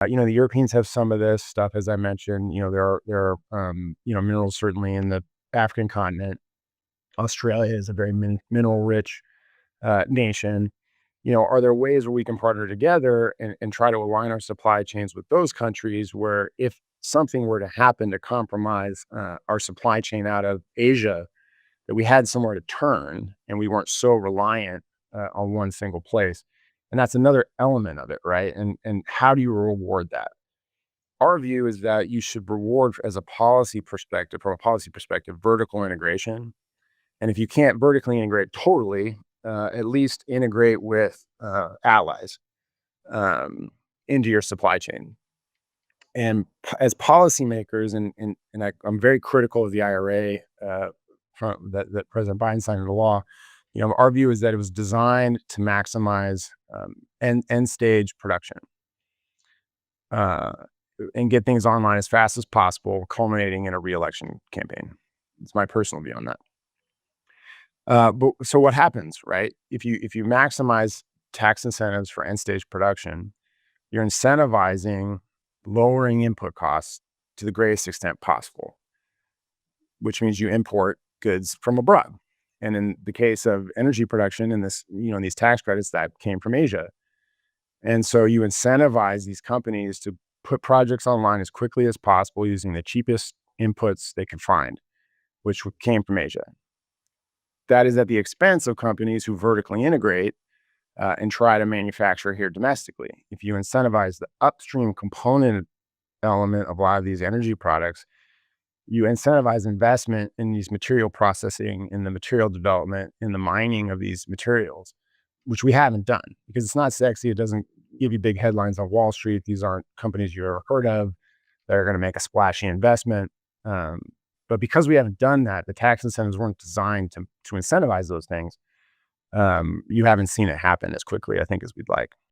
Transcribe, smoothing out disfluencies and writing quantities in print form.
The Europeans have some of this stuff, as I mentioned. There are minerals certainly in the African continent. Australia is a very mineral rich nation. Are there ways where we can partner together and try to align our supply chains with those countries where if something were to happen to compromise our supply chain out of Asia, that we had somewhere to turn and we weren't so reliant on one single place. And that's another element of it, right? And how do you reward that? Our view is that you should reward from a policy perspective, vertical integration. And if you can't vertically integrate totally, at least integrate with allies into your supply chain. And as policymakers, I'm very critical of the IRA that President Biden signed into law. Our view is that it was designed to maximize end stage production uh, and get things online as fast as possible, culminating in a reelection campaign. It's my personal view on that. But so what happens, right? If you maximize tax incentives for end stage production, you're incentivizing lowering input costs to the greatest extent possible, which means you import goods from abroad. And in the case of energy production and these tax credits that came from Asia. And so you incentivize these companies to put projects online as quickly as possible using the cheapest inputs they can find, which came from Asia. That is at the expense of companies who vertically integrate and try to manufacture here domestically. If you incentivize the upstream component element of a lot of these energy products, you incentivize investment in these material processing, in the material development, in the mining of these materials, which we haven't done because it's not sexy. It doesn't give you big headlines on Wall Street. These aren't companies you've ever heard of that are going to make a splashy investment. But because we haven't done that, the tax incentives weren't designed to incentivize those things. You haven't seen it happen as quickly, I think, as we'd like.